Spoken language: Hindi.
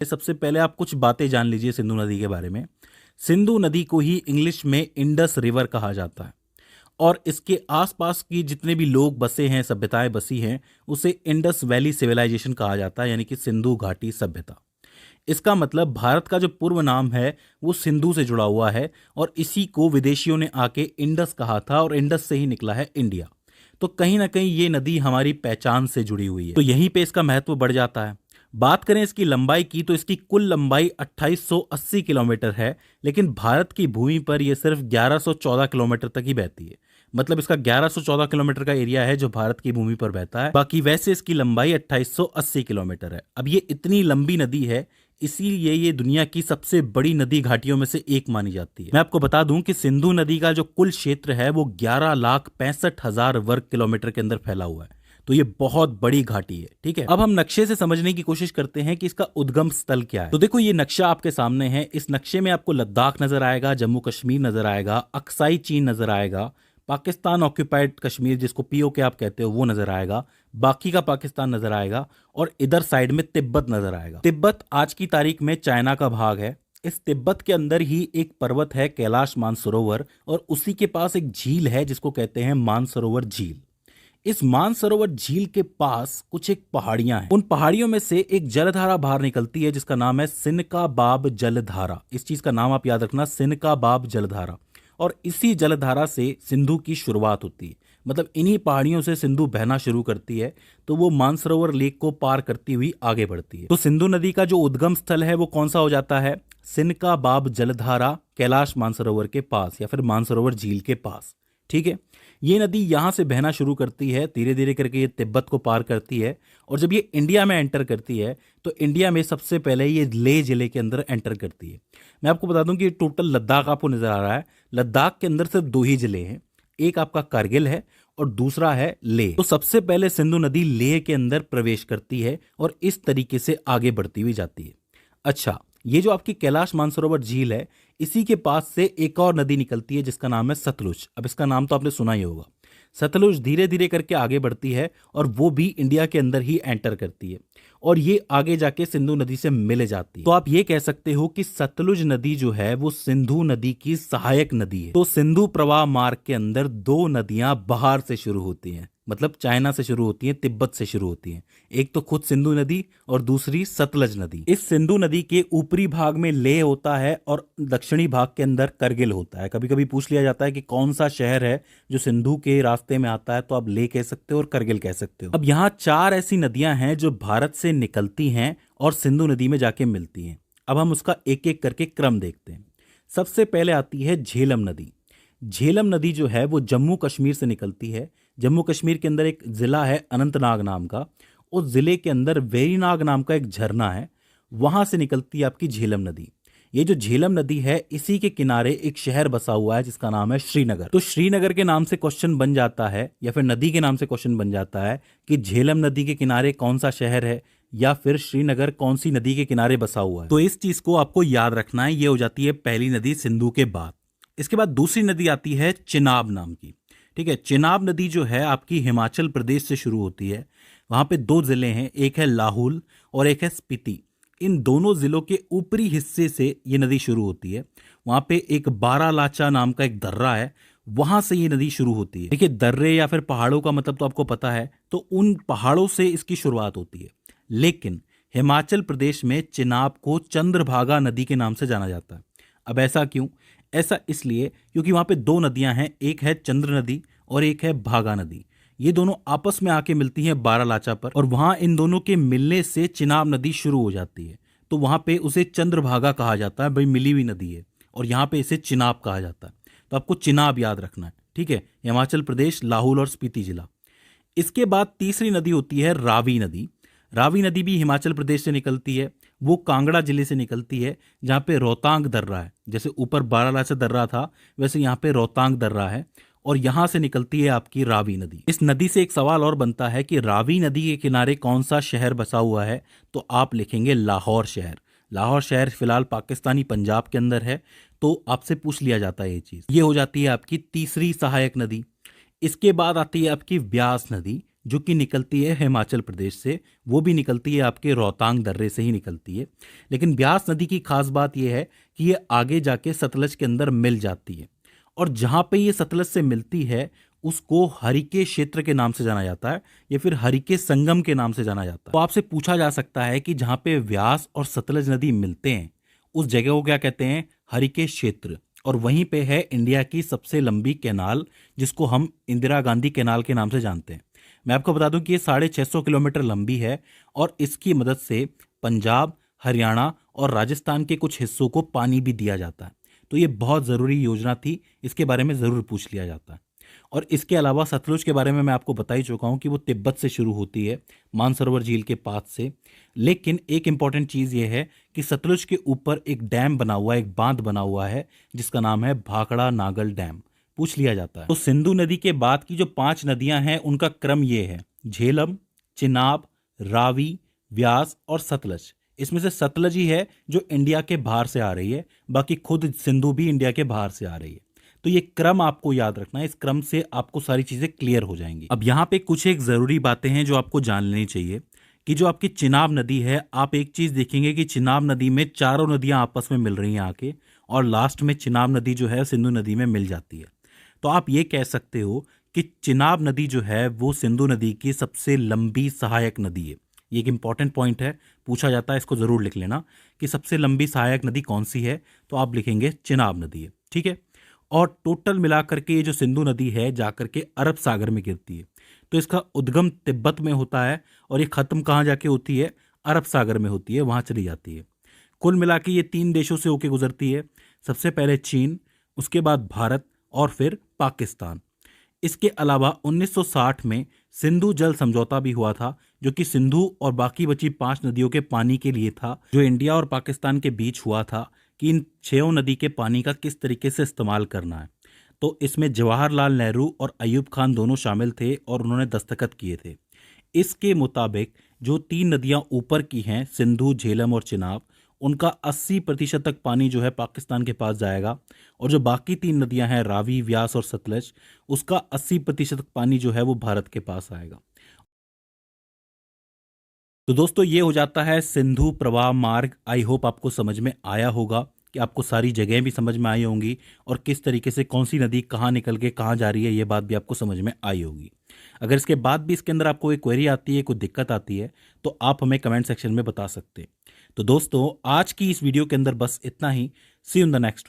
सबसे पहले आप कुछ बातें जान लीजिए सिंधु नदी के बारे में। सिंधु नदी को ही इंग्लिश में इंडस रिवर कहा जाता है और इसके आसपास की जितने भी लोग बसे हैं, सभ्यताएं बसी हैं, उसे इंडस वैली सिविलाइजेशन कहा जाता है, यानी कि सिंधु घाटी सभ्यता। इसका मतलब भारत का जो पूर्व नाम है वो सिंधु से जुड़ा हुआ है और इसी को विदेशियों ने आके इंडस कहा था और इंडस से ही निकला है इंडिया। तो कहीं ना कहीं ये नदी हमारी पहचान से जुड़ी हुई है, तो यहीं पे इसका महत्व बढ़ जाता है। बात करें इसकी लंबाई की तो इसकी कुल लंबाई 2880 किलोमीटर है, लेकिन भारत की भूमि पर यह सिर्फ 1114 किलोमीटर तक ही बहती है। मतलब इसका 1114 किलोमीटर का एरिया है जो भारत की भूमि पर बहता है, बाकी वैसे इसकी लंबाई 2880 किलोमीटर है। अब ये इतनी लंबी नदी है, इसीलिए ये दुनिया की सबसे बड़ी नदी घाटियों में से एक मानी जाती है। मैं आपको बता दूं कि सिंधु नदी का जो कुल क्षेत्र है वो 11,65,000 वर्ग किलोमीटर के अंदर फैला हुआ है, तो ये बहुत बड़ी घाटी है। ठीक है, अब हम नक्शे से समझने की कोशिश करते हैं कि इसका उद्गम स्थल क्या है। तो देखो ये नक्शा आपके सामने है। इस नक्शे में आपको लद्दाख नजर आएगा, जम्मू कश्मीर नजर आएगा, अक्साई चीन नजर आएगा, पाकिस्तान ऑक्यूपाइड कश्मीर जिसको पीओके आप कहते हो वो नजर आएगा, बाकी का पाकिस्तान नजर आएगा और इधर साइड में तिब्बत नजर आएगा। तिब्बत आज की तारीख में चाइना का भाग है। इस तिब्बत के अंदर ही एक पर्वत है कैलाश मानसरोवर और उसी के पास एक झील है जिसको कहते हैं मानसरोवर झील। इस मानसरोवर झील के पास कुछ एक पहाड़ियां हैं। उन पहाड़ियों में से एक जलधारा बाहर निकलती है जिसका नाम है सिनका बाब जलधारा। इस चीज का नाम आप याद रखना, सिनका बाब जलधारा। और इसी जलधारा से सिंधु की शुरुआत होती है। मतलब इन्हीं पहाड़ियों से सिंधु बहना शुरू करती है, तो वो मानसरोवर लेक को पार करती हुई आगे बढ़ती है। तो सिंधु नदी का जो उद्गम स्थल है वो कौन सा हो जाता है? सिनका बाब जलधारा कैलाश मानसरोवर के पास या फिर मानसरोवर झील के पास। ठीक है, ये नदी यहां से बहना शुरू करती है, धीरे धीरे करके ये तिब्बत को पार करती है और जब ये इंडिया में एंटर करती है तो इंडिया में सबसे पहले ये लेह जिले के अंदर एंटर करती है। मैं आपको बता दूं कि टोटल लद्दाख आपको नजर आ रहा है। लद्दाख के अंदर सिर्फ दो ही जिले हैं, एक आपका कारगिल है और दूसरा है लेह। तो सबसे पहले सिंधु नदी लेह के अंदर प्रवेश करती है और इस तरीके से आगे बढ़ती हुई जाती है। अच्छा, ये जो आपकी कैलाश मानसरोवर झील है, इसी के पास से एक और नदी निकलती है जिसका नाम है सतलुज। अब इसका नाम तो आपने सुना ही होगा। सतलुज धीरे धीरे करके आगे बढ़ती है और वो भी इंडिया के अंदर ही एंटर करती है और ये आगे जाके सिंधु नदी से मिल जाती है। तो आप ये कह सकते हो कि सतलुज नदी जो है वो सिंधु नदी की सहायक नदी है। तो सिंधु प्रवाह मार्ग के अंदर दो नदियां बाहर से शुरू होती हैं, मतलब चाइना से शुरू होती हैं, तिब्बत से शुरू होती हैं। एक तो खुद सिंधु नदी और दूसरी सतलज नदी। इस सिंधु नदी के ऊपरी भाग में लेह होता है और दक्षिणी भाग के अंदर करगिल होता है। कभी कभी पूछ लिया जाता है कि कौन सा शहर है जो सिंधु के रास्ते में आता है, तो आप लेह कह सकते हो और करगिल कह सकते हो। अब यहाँ चार ऐसी नदियां हैं जो भारत से निकलती हैं और सिंधु नदी में जाके मिलती हैं। अब हम उसका एक एक करके क्रम देखते हैं। सबसे पहले आती है झेलम नदी। झेलम नदी जो है वो जम्मू कश्मीर से निकलती है। जम्मू कश्मीर के अंदर एक जिला है अनंतनाग नाम का, उस जिले के अंदर वेरीनाग नाम का एक झरना है, वहां से निकलती है आपकी झेलम नदी। ये जो झेलम नदी है इसी के किनारे एक शहर बसा हुआ है जिसका नाम है श्रीनगर। तो श्रीनगर के नाम से क्वेश्चन बन जाता है या फिर नदी के नाम से क्वेश्चन बन जाता है कि झेलम नदी के किनारे कौन सा शहर है या फिर श्रीनगर कौन सी नदी के किनारे बसा हुआ है। तो इस चीज को आपको याद रखना है। ये हो जाती है पहली नदी सिंधु के बाद। इसके बाद दूसरी नदी आती है चिनाब नाम की। ठीक है, चिनाब नदी जो है आपकी हिमाचल प्रदेश से शुरू होती है। वहां पे दो जिले हैं, एक है लाहौल और एक है स्पीति। इन दोनों जिलों के ऊपरी हिस्से से ये नदी शुरू होती है। वहां पे एक बारालाचा नाम का एक दर्रा है, वहां से ये नदी शुरू होती है। देखिए, दर्रे या फिर पहाड़ों का मतलब तो आपको पता है, तो उन पहाड़ों से इसकी शुरुआत होती है। लेकिन हिमाचल प्रदेश में चिनाब को चंद्रभागा नदी के नाम से जाना जाता है। अब ऐसा क्यों? ऐसा इसलिए क्योंकि वहां पे दो नदियां हैं, एक है चंद्र नदी और एक है भागा नदी। ये दोनों आपस में आके मिलती हैं बारालाचा पर और वहां इन दोनों के मिलने से चिनाब नदी शुरू हो जाती है। तो वहां पे उसे चंद्रभागा कहा जाता है, भाई मिली हुई नदी है, और यहाँ पे इसे चिनाब कहा जाता है। तो आपको चिनाब याद रखना है। ठीक है, हिमाचल प्रदेश, लाहौल और स्पीति जिला। इसके बाद तीसरी नदी होती है रावी नदी। रावी नदी भी हिमाचल प्रदेश से निकलती है, वो कांगड़ा जिले से निकलती है जहाँ पे रोहतांग दर्रा है। जैसे ऊपर बारालाचा दर्रा था वैसे यहाँ पे रोहतांग दर्रा है और यहां से निकलती है आपकी रावी नदी। इस नदी से एक सवाल और बनता है कि रावी नदी के किनारे कौन सा शहर बसा हुआ है, तो आप लिखेंगे लाहौर शहर। लाहौर शहर फिलहाल पाकिस्तानी पंजाब के अंदर है, तो आपसे पूछ लिया जाता है ये चीज। ये हो जाती है आपकी तीसरी सहायक नदी। इसके बाद आती है आपकी व्यास नदी। जो कि निकलती है हिमाचल प्रदेश से, वो भी निकलती है आपके रोहतांग दर्रे से ही निकलती है। लेकिन ब्यास नदी की खास बात यह है कि ये आगे जाके सतलज के अंदर मिल जाती है, और जहाँ पे ये सतलज से मिलती है उसको हरिके क्षेत्र के नाम से जाना जाता है, या फिर हरिके संगम के नाम से जाना जाता है। तो आपसे पूछा जा सकता है कि जहाँ पे व्यास और सतलज नदी मिलते हैं उस जगह को क्या कहते हैं? हरिके क्षेत्र। और वहीं पे है इंडिया की सबसे लंबी कैनाल, जिसको हम इंदिरा गांधी कैनाल के नाम से जानते हैं। मैं आपको बता दूं कि ये 650 किलोमीटर लंबी है, और इसकी मदद से पंजाब, हरियाणा और राजस्थान के कुछ हिस्सों को पानी भी दिया जाता है। तो ये बहुत ज़रूरी योजना थी, इसके बारे में ज़रूर पूछ लिया जाता है। और इसके अलावा सतलुज के बारे में मैं आपको बता ही चुका हूँ कि वो तिब्बत से शुरू होती है, मानसरोवर झील के पास से। लेकिन एक इम्पॉर्टेंट चीज़ ये है कि सतलुज के ऊपर एक डैम बना हुआ है, एक बांध बना हुआ है, जिसका नाम है भाखड़ा नागल डैम। पूछ लिया जाता है। तो सिंधु नदी के बाद की जो 5 नदियां हैं उनका क्रम ये है: झेलम, चिनाब, रावी, व्यास और सतलज। इसमें से सतलज ही है जो इंडिया के बाहर से आ रही है, बाकी खुद सिंधु भी इंडिया के बाहर से आ रही है। तो ये क्रम आपको याद रखना है, इस क्रम से आपको सारी चीजें क्लियर हो जाएंगी। अब यहाँ पे कुछ एक जरूरी बातें हैं जो आपको जान लेनी चाहिए कि जो आपकी चिनाब नदी है, आप एक चीज देखेंगे कि चिनाब नदी में चारों नदियां आपस में मिल रही हैं आके, और लास्ट में चिनाब नदी जो है सिंधु नदी में मिल जाती है। तो आप ये कह सकते हो कि चिनाब नदी जो है वो सिंधु नदी की सबसे लंबी सहायक नदी है। ये एक इंपॉर्टेंट पॉइंट है, पूछा जाता है, इसको जरूर लिख लेना कि सबसे लंबी सहायक नदी कौन सी है, तो आप लिखेंगे चिनाब नदी है। ठीक है। और टोटल मिलाकर के ये जो सिंधु नदी है जाकर के अरब सागर में गिरती है। तो इसका उद्गम तिब्बत में होता है, और ये खत्म कहाँ जाके होती है? अरब सागर में होती है, वहां चली जाती है। कुल मिला के ये 3 देशों से होके गुजरती है, सबसे पहले चीन, उसके बाद भारत और फिर पाकिस्तान। इसके अलावा 1960 में सिंधु जल समझौता भी हुआ था, जो कि सिंधु और बाकी बची 5 नदियों के पानी के लिए था, जो इंडिया और पाकिस्तान के बीच हुआ था कि इन 6 नदी के पानी का किस तरीके से इस्तेमाल करना है। तो इसमें जवाहरलाल नेहरू और अयूब खान दोनों शामिल थे और उन्होंने दस्तखत किए थे। इसके मुताबिक जो 3 नदियां ऊपर की हैं, सिंधु, झेलम और चिनाब, उनका 80% तक पानी जो है पाकिस्तान के पास जाएगा, और जो बाकी 3 नदियां हैं, रावी, व्यास और सतलज, उसका 80% पानी जो है वो भारत के पास आएगा। तो दोस्तों ये हो जाता है सिंधु प्रवाह मार्ग। आई होप आपको समझ में आया होगा, कि आपको सारी जगहें भी समझ में आई होंगी, और किस तरीके से कौन सी नदी कहाँ निकल के कहाँ जा रही है ये बात भी आपको समझ में आई होगी। अगर इसके बाद भी इसके अंदर आपको कोई क्वेरी आती है, कोई दिक्कत आती है, तो आप हमें कमेंट सेक्शन में बता सकते हैं। तो दोस्तों आज की इस वीडियो के अंदर बस इतना ही। See you in the next one.